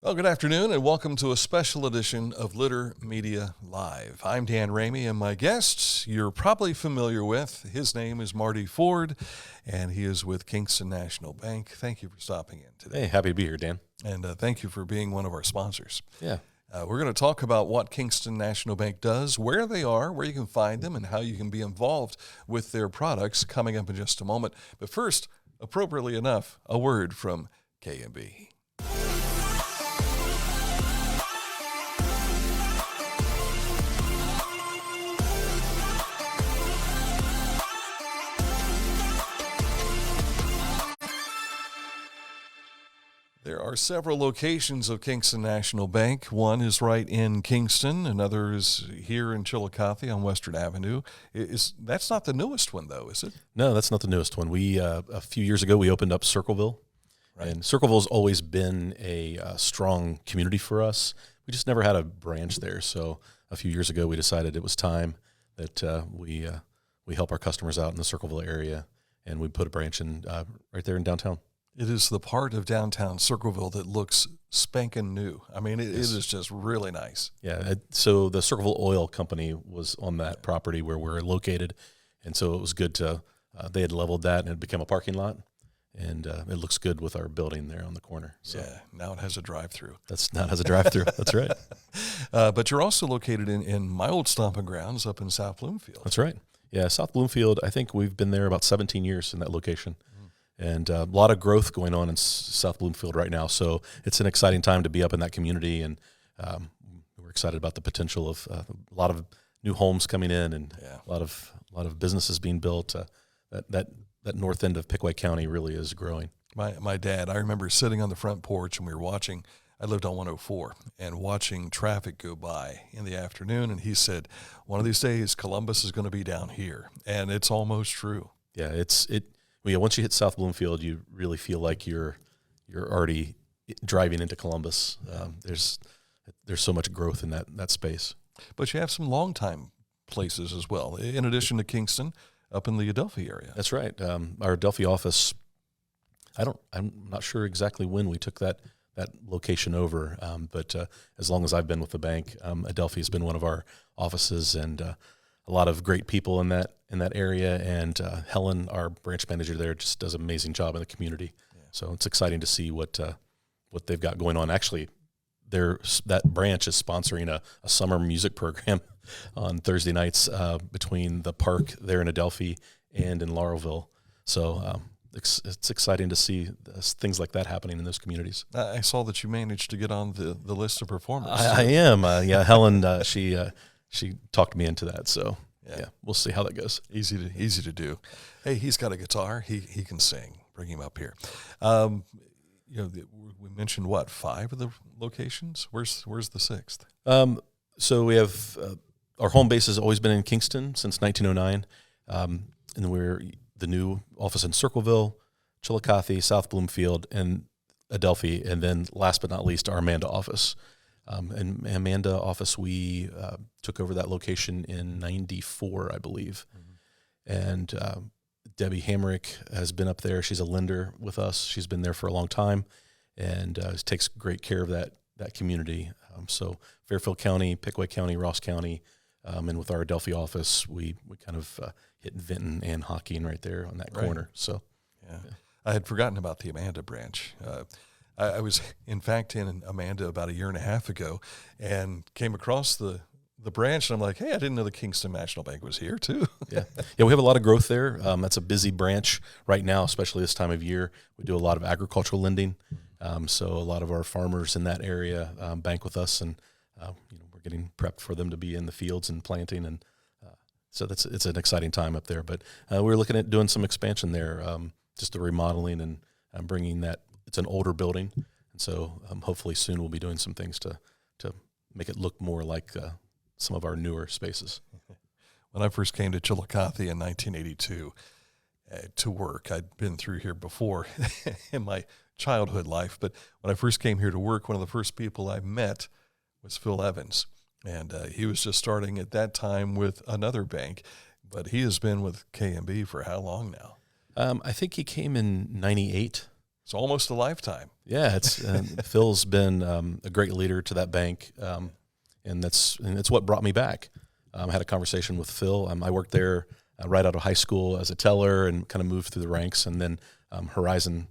Well, good afternoon, and welcome to a special edition of Litter Media Live. I'm Dan Ramey, and my guest you're probably familiar with. His name is Marty Ford, and he is with Kingston National Bank. Thank you for stopping in today. Hey, happy to be here, Dan. And thank you for being one of our sponsors. Yeah. We're going to talk about what Kingston National Bank does, where they are, where you can find them, and how you can be involved with their products coming up in just a moment. But first, appropriately enough, a word from K&B. There are several locations of Kingston National Bank. One is right in Kingston. Another is here in Chillicothe on Western Avenue. That's not the newest one, though, is it? No, that's not the newest one. We a few years ago, we opened up Circleville. Right. And Circleville's always been a strong community for us. We just never had a branch there. So a few years ago, we decided it was time that we help our customers out in the Circleville area, and we put a branch in right there in downtown. It is the part of downtown Circleville that looks spanking new. I mean, it is just really nice. Yeah, so the Circleville Oil Company was on that property where we're located, and so it was good to, they had leveled that and it became a parking lot, and it looks good with our building there on the corner. So yeah, now it has a drive-through. Now it has a drive-through, that's right. But you're also located in my old stomping grounds up in South Bloomfield. That's right. Yeah, South Bloomfield, I think we've been there about 17 years in that location. And a lot of growth going on in South Bloomfield right now. So it's an exciting time to be up in that community, and we're excited about the potential of a lot of new homes coming in, and a lot of businesses being built. That north end of Pickaway County really is growing. My dad, I remember sitting on the front porch, and we were watching. I lived on 104, and watching traffic go by in the afternoon, and he said, "One of these days, Columbus is going to be down here," and it's almost true. Yeah, once you hit South Bloomfield, you really feel like you're already driving into Columbus. There's so much growth in that space. But you have some long-time places as well, in addition to Kingston, up in the Adelphi area. That's right. Our Adelphi office, I'm not sure exactly when we took that location over, but as long as I've been with the bank, Adelphi has been one of our offices, and a lot of great people in that area, and Helen, our branch manager there, just does an amazing job in the community. Yeah. So it's exciting to see what they've got going on. Actually, that branch is sponsoring a summer music program on Thursday nights between the park there in Adelphi and in Laurelville. So it's exciting to see things like that happening in those communities. I saw that you managed to get on the list of performers. I am. Helen, she talked me into that, so yeah, we'll see how that goes. Easy to do. Hey, he's got a guitar. He can sing. Bring him up here. We mentioned 5 of the locations. Where's the 6th? So we have our home base has always been in Kingston since 1909, and we're the new office in Circleville, Chillicothe, South Bloomfield, and Adelphi, and then last but not least, our Amanda office. And Amanda office, we took over that location in 94, I believe. Mm-hmm. And Debbie Hamrick has been up there. She's a lender with us. She's been there for a long time, and takes great care of that community. So Fairfield County, Pickaway County, Ross County, and with our Adelphi office, we kind of hit Vinton and Hocking right there on that corner. So yeah. I had forgotten about the Amanda branch. I was, in fact, in Amanda about a year and a half ago, and came across the branch, and I'm like, hey, I didn't know the Kingston National Bank was here, too. Yeah, we have a lot of growth there. That's a busy branch right now, especially this time of year. We do a lot of agricultural lending, so a lot of our farmers in that area bank with us, and we're getting prepped for them to be in the fields and planting, and so it's an exciting time up there. But we're looking at doing some expansion there, just the remodeling and bringing that. It's an older building, and so hopefully soon we'll be doing some things to make it look more like some of our newer spaces. When I first came to Chillicothe in 1982 to work, I'd been through here before in my childhood life, but when I first came here to work, one of the first people I met was Phil Evans, and he was just starting at that time with another bank, but he has been with K&B for how long now? I think he came in 98. it's almost a lifetime. Yeah, it's Phil's been a great leader to that bank, and it's what brought me back. I had a conversation with Phil. I worked there right out of high school as a teller and kind of moved through the ranks, and then Horizon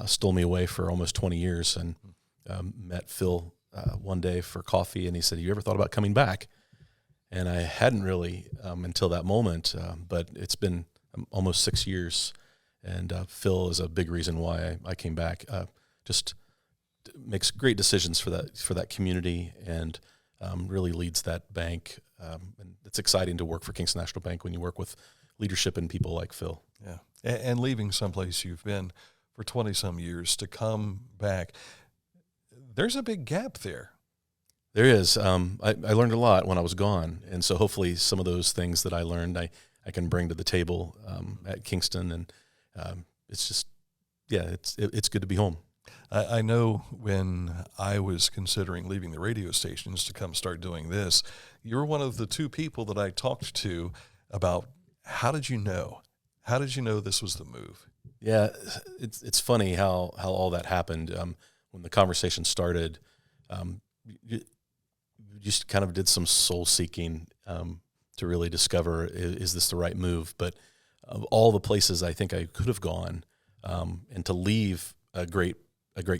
stole me away for almost 20 years, and met Phil one day for coffee, and he said, "You ever thought about coming back?" And I hadn't really until that moment, but it's been almost 6 years, and Phil is a big reason why I came back. Just makes great decisions for that community, and really leads that bank. And it's exciting to work for Kingston National Bank when you work with leadership and people like Phil. Yeah, and leaving someplace you've been for 20-some years to come back, there's a big gap there. There is. I learned a lot when I was gone, and so hopefully some of those things that I learned I can bring to the table at Kingston, and it's just, it's good to be home. I know when I was considering leaving the radio stations to come start doing this, you were one of the two people that I talked to about how did you know? How did you know this was the move? Yeah, it's funny how all that happened. When the conversation started, you just kind of did some soul seeking to really discover, is this the right move? But of all the places I think I could have gone, and to leave a great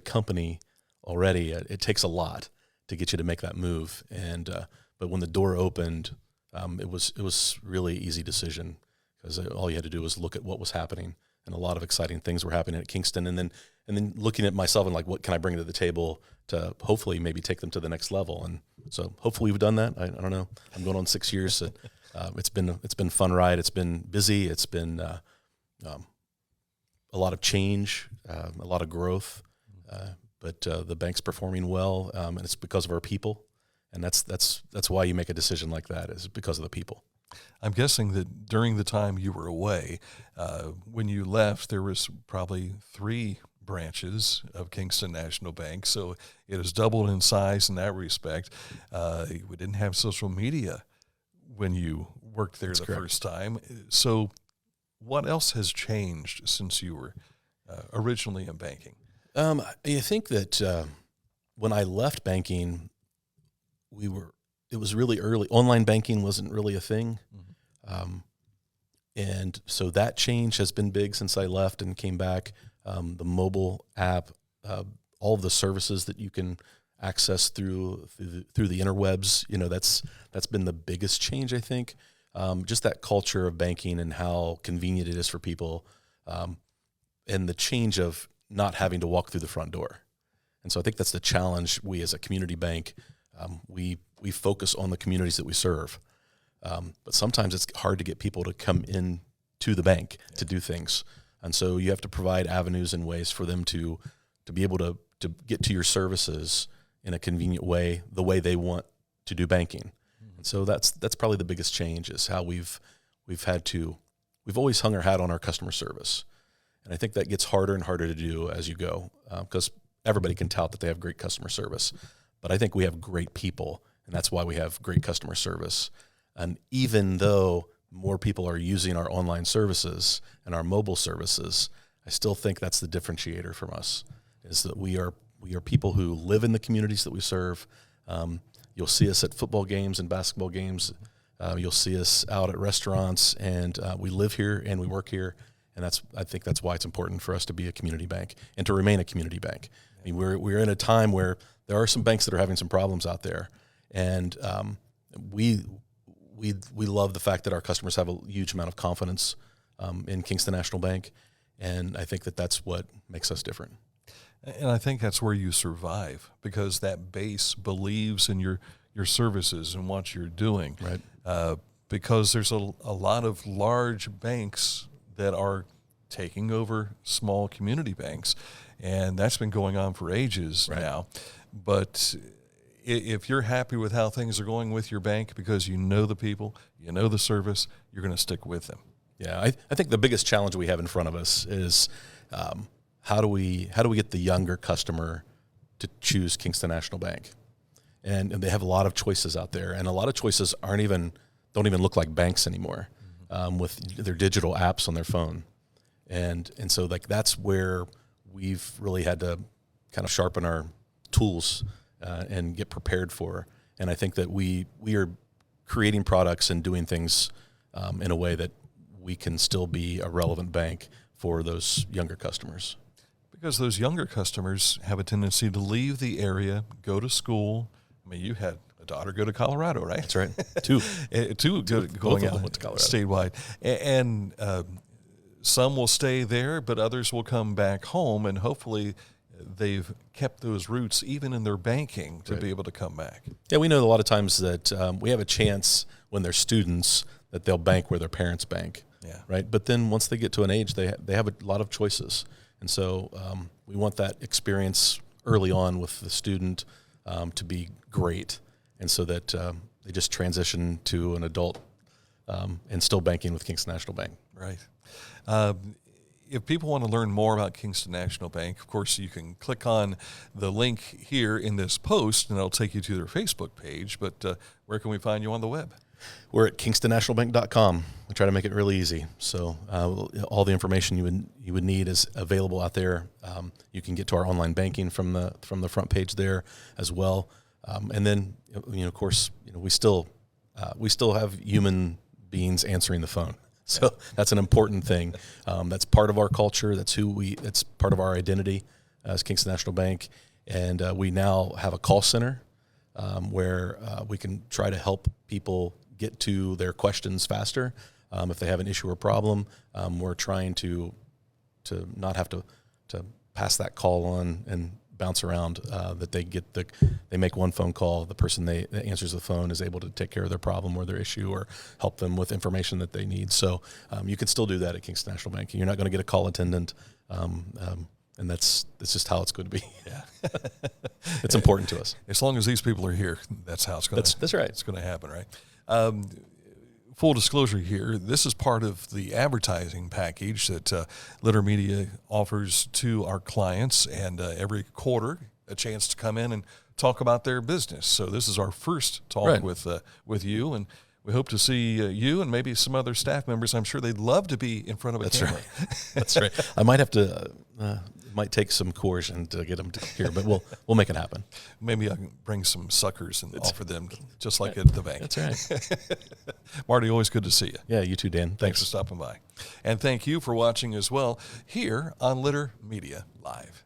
company already, it takes a lot to get you to make that move. And but when the door opened, it was really easy decision, because all you had to do was look at what was happening, and a lot of exciting things were happening at Kingston, and then looking at myself and like, what can I bring to the table to hopefully maybe take them to the next level. And so hopefully we've done that. I don't know. I'm going on 6 years. So, it's been a fun ride. It's been busy. It's been a lot of change, a lot of growth. But the bank's performing well, and it's because of our people. And that's why you make a decision like that, is because of the people. I'm guessing that during the time you were away, when you left, there was probably 3 branches of Kingston National Bank, so it has doubled in size in that respect. We didn't have social media when you worked there first time. So what else has changed since you were originally in banking? I think that when I left banking, it was really early. Online banking wasn't really a thing. Mm-hmm. And so that change has been big since I left and came back. The mobile app, all of the services that you can access through the interwebs, that's been the biggest change, I think. Just that culture of banking and how convenient it is for people, and the change of not having to walk through the front door. And so I think that's the challenge. We as a community bank, we focus on the communities that we serve. But sometimes it's hard to get people to come in to the bank to do things. And so you have to provide avenues and ways for them to be able to get to your services in a convenient way, the way they want to do banking. Mm-hmm. And so that's probably the biggest change, is how we've always hung our hat on our customer service. And I think that gets harder and harder to do as you go, because everybody can tout that they have great customer service. But I think we have great people, and that's why we have great customer service. And even though more people are using our online services and our mobile services, I still think that's the differentiator from us, is that we are people who live in the communities that we serve. You'll see us at football games and basketball games. You'll see us out at restaurants, and we live here and we work here. And I think that's why it's important for us to be a community bank and to remain a community bank. I mean, we're in a time where there are some banks that are having some problems out there, and we love the fact that our customers have a huge amount of confidence in Kingston National Bank, and I think that that's what makes us different. And I think that's where you survive, because that base believes in your services and what you're doing. Right. Because there's a lot of large banks that are taking over small community banks, and that's been going on for ages now. But if you're happy with how things are going with your bank, because you know the people, you know the service, you're going to stick with them. Yeah, I think the biggest challenge we have in front of us is how do we get the younger customer to choose Kingston National Bank? And they have a lot of choices out there, and a lot of choices don't even look like banks anymore, with their digital apps on their phone. And so like that's where we've really had to kind of sharpen our tools and get prepared for. And I think that we are creating products and doing things in a way that we can still be a relevant bank for those younger customers. Because those younger customers have a tendency to leave the area, go to school. I mean, you had a daughter go to Colorado, right? That's right. Two going out went to Colorado. statewide. And some will stay there, but others will come back home, and hopefully they've kept those roots even in their banking to be able to come back. Yeah, we know a lot of times that we have a chance when they're students that they'll bank where their parents bank. Yeah. Right. But then once they get to an age, they have a lot of choices. And so we want that experience early on with the student to be great. And so that they just transition to an adult and still banking with Kingston National Bank. Right. If people want to learn more about Kingston National Bank, of course, you can click on the link here in this post, and it'll take you to their Facebook page. But where can we find you on the web? We're at KingstonNationalBank.com. We try to make it really easy. So all the information you would need is available out there. You can get to our online banking from the front page there as well. And then, of course, we still have human beings answering the phone. So that's an important thing. That's part of our culture. That's part of our identity as Kingston National Bank. And we now have a call center where we can try to help people get to their questions faster. If they have an issue or problem, we're trying to not have to pass that call on and bounce around, that they make one phone call, the person that answers the phone is able to take care of their problem or their issue or help them with information that they need. So you can still do that at Kingston National Bank. You're not going to get a call attendant, and that's just how it's going to be. Yeah. It's important to us. As long as these people are here, that's how it's going to. That's right. It's going to happen, right? Full disclosure here, this is part of the advertising package that Litter Media offers to our clients, and every quarter a chance to come in and talk about their business. So this is our first talk with you, and we hope to see you and maybe some other staff members. I'm sure they'd love to be in front of a camera. Right. That's right. I might have to. Might take some coercion to get them to here, but we'll make it happen. Maybe I can bring some suckers and offer them, just like at the bank. That's right. Marty, always good to see you. Yeah, you too, Dan. Thanks for stopping by. And thank you for watching as well here on Litter Media Live.